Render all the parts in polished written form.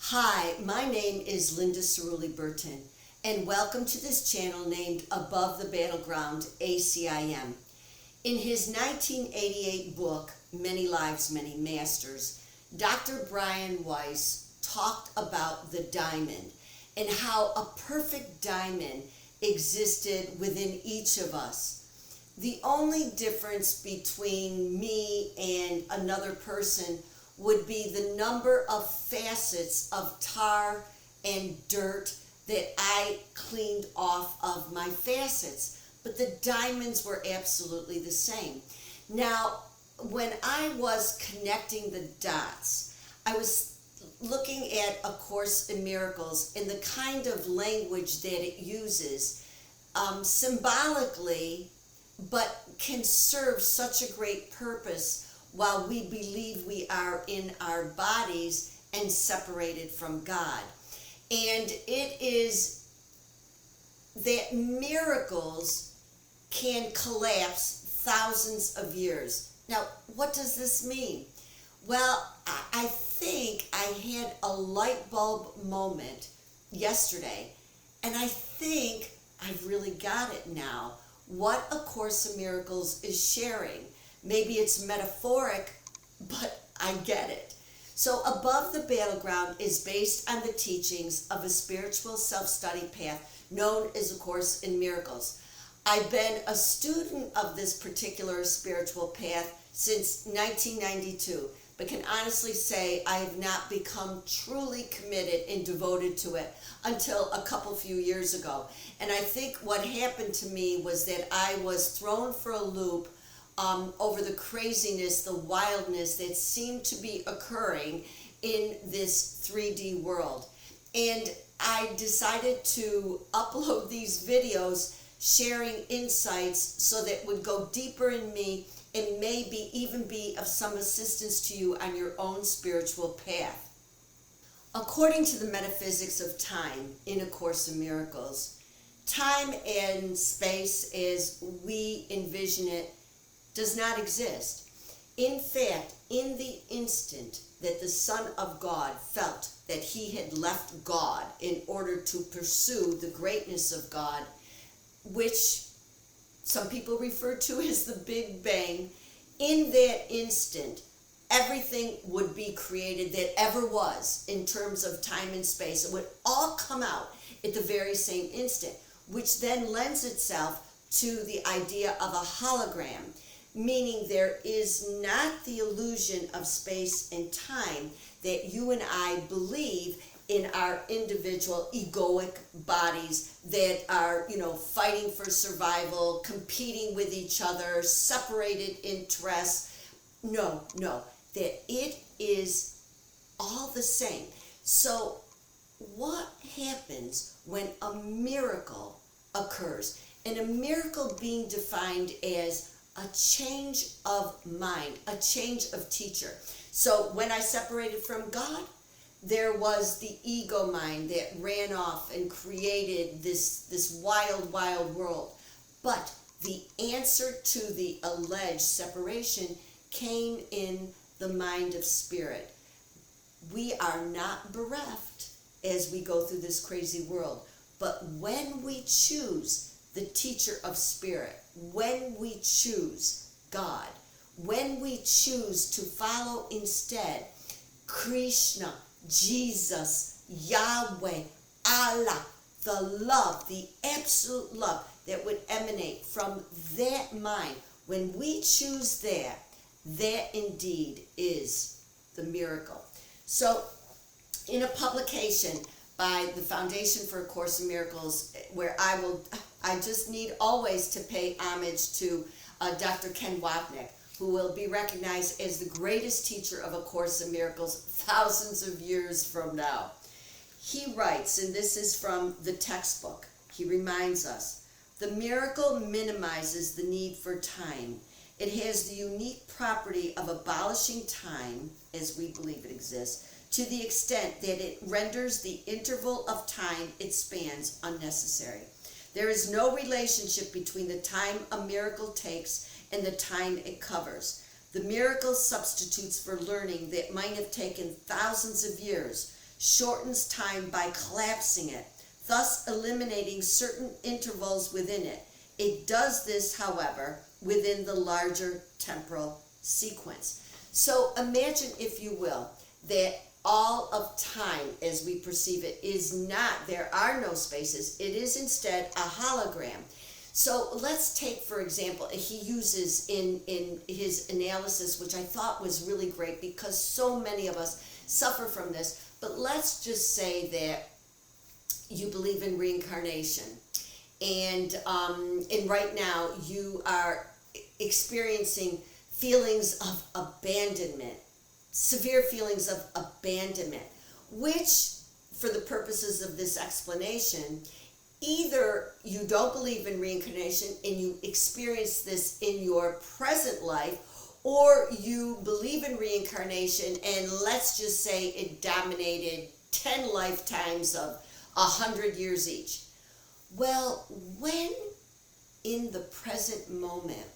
Hi, my name is Linda Cirulli-Burton, and welcome to this channel named Above the Battleground, ACIM. In his 1988 book, Many Lives, Many Masters, Dr. Brian Weiss talked about the diamond and how a perfect diamond existed within each of us. The only difference between me and another person would be the number of facets of tar and dirt that I cleaned off of my facets. But the diamonds were absolutely the same. Now, when I was connecting the dots, I was looking at A Course in Miracles and the kind of language that it uses symbolically, but can serve such a great purpose while we believe we are in our bodies and separated from God. And it is that miracles can collapse thousands of years. Now, what does this mean? Well, I think I had a light bulb moment yesterday, and I think I've really got it now. What A Course in Miracles is sharing. Maybe it's metaphoric, but I get it. So Above the Battleground is based on the teachings of a spiritual self-study path known as A Course in Miracles. I've been a student of this particular spiritual path since 1992, but can honestly say I have not become truly committed and devoted to it until a few years ago. And I think what happened to me was that I was thrown for a loop over the craziness, the wildness that seemed to be occurring in this 3D world. And I decided to upload these videos sharing insights so that would go deeper in me and maybe even be of some assistance to you on your own spiritual path. According to the metaphysics of time in A Course in Miracles, time and space as we envision it does not exist. In fact, in the instant that the Son of God felt that he had left God in order to pursue the greatness of God, which some people refer to as the Big Bang, in that instant, everything would be created that ever was in terms of time and space. It would all come out at the very same instant, which then lends itself to the idea of a hologram, meaning there is not the illusion of space and time that you and I believe in our individual egoic bodies that are, fighting for survival, competing with each other, separated interests. No, that it is all the same. So what happens when a miracle occurs? And a miracle being defined as a change of mind, a change of teacher. So when I separated from God, there was the ego mind that ran off and created this wild world. But the answer to the alleged separation came in the mind of spirit. We are not bereft as we go through this crazy world. But when we choose the teacher of spirit, when we choose God, when we choose to follow instead Krishna, Jesus, Yahweh, Allah, the love, the absolute love that would emanate from that mind, when we choose that indeed is the miracle. So in a publication by the Foundation for A Course in Miracles, where I just need always to pay homage to Dr. Ken Wapnick, who will be recognized as the greatest teacher of A Course in Miracles thousands of years from now. He writes, and this is from the textbook, he reminds us, the miracle minimizes the need for time. It has the unique property of abolishing time, as we believe it exists, to the extent that it renders the interval of time it spans unnecessary. There is no relationship between the time a miracle takes and the time it covers. The miracle substitutes for learning that might have taken thousands of years, shortens time by collapsing it, thus eliminating certain intervals within it. It does this, however, within the larger temporal sequence. So imagine, if you will, that all of time as we perceive it is not, there are no spaces, it is instead a hologram. So let's take, for example, he uses in his analysis, which I thought was really great because so many of us suffer from this, but let's just say that you believe in reincarnation, and right now you are experiencing feelings of abandonment, severe feelings of abandonment, which, for the purposes of this explanation, either you don't believe in reincarnation and you experience this in your present life, or you believe in reincarnation and let's just say it dominated 10 lifetimes of 100 years each. Well, when in the present moment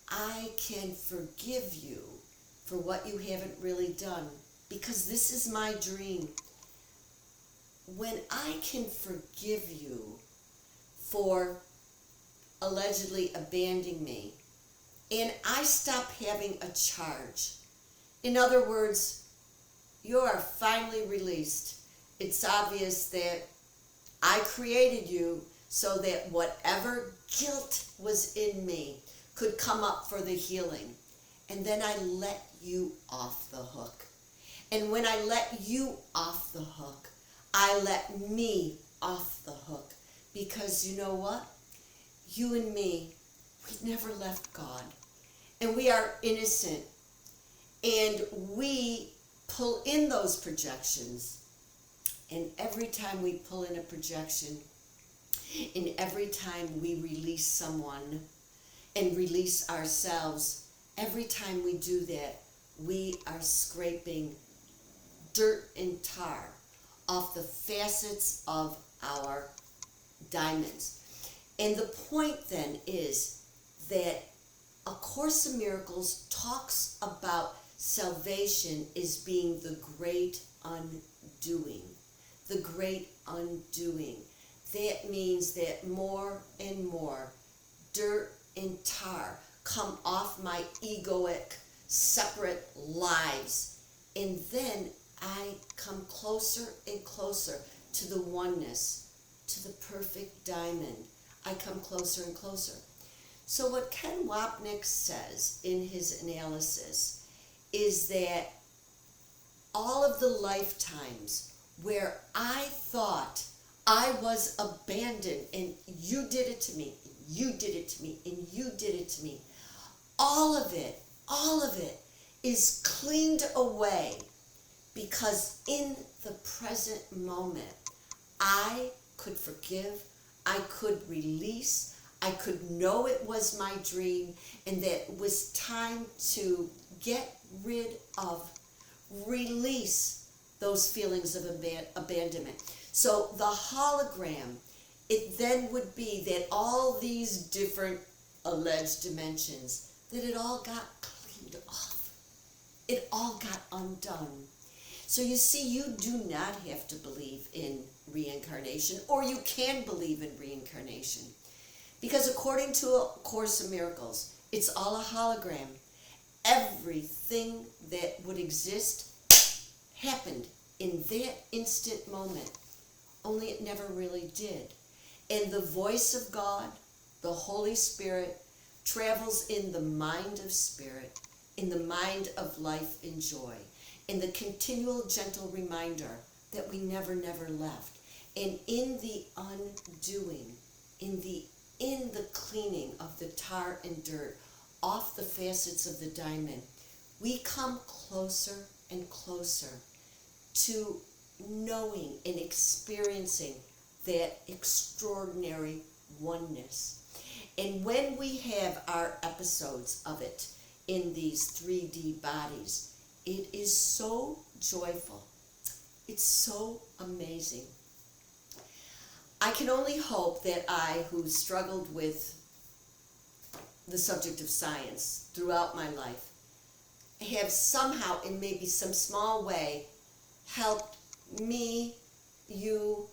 I can forgive you for what you haven't really done, because this is my dream. When I can forgive you for allegedly abandoning me, and I stop having a charge. In other words, you are finally released. It's obvious that I created you so that whatever guilt was in me could come up for the healing. And then I let you off the hook. And when I let you off the hook, I let me off the hook. Because you know what? You and me, we never left God. And we are innocent. And we pull in those projections. And every time we pull in a projection, and every time we release someone and release ourselves, every time we do that, we are scraping dirt and tar off the facets of our diamonds. And the point then is that A Course in Miracles talks about salvation as being the great undoing. The great undoing. That means that more and more dirt and tar come off my egoic, separate lives. And then I come closer and closer to the oneness, to the perfect diamond. I come closer and closer. So what Ken Wapnick says in his analysis is that all of the lifetimes where I thought I was abandoned and you did it to me, you did it to me, and you did it to me, all of it is cleaned away, because in the present moment I could forgive, I could release, I could know it was my dream, and that it was time to get rid of, release those feelings of abandonment. So the hologram, it then would be that all these different alleged dimensions, that it all got cleaned off. It all got undone. So you see, you do not have to believe in reincarnation, or you can believe in reincarnation. Because according to A Course in Miracles, it's all a hologram. Everything that would exist happened in that instant moment, only it never really did. And the voice of God, the Holy Spirit, travels in the mind of spirit, in the mind of life and joy, in the continual gentle reminder that we never left. And in the undoing, in the cleaning of the tar and dirt off the facets of the diamond, we come closer and closer to knowing and experiencing that extraordinary oneness. And when we have our episodes of it in these 3D bodies, it is so joyful. It's so amazing. I can only hope that I, who struggled with the subject of science throughout my life, have somehow, in maybe some small way, helped me, you,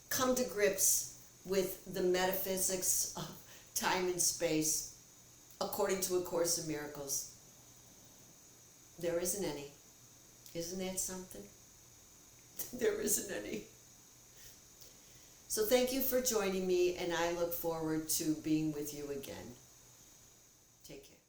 come to grips with the metaphysics of time and space according to A Course in Miracles. There isn't any. Isn't that something? There isn't any. So thank you for joining me, and I look forward to being with you again. Take care.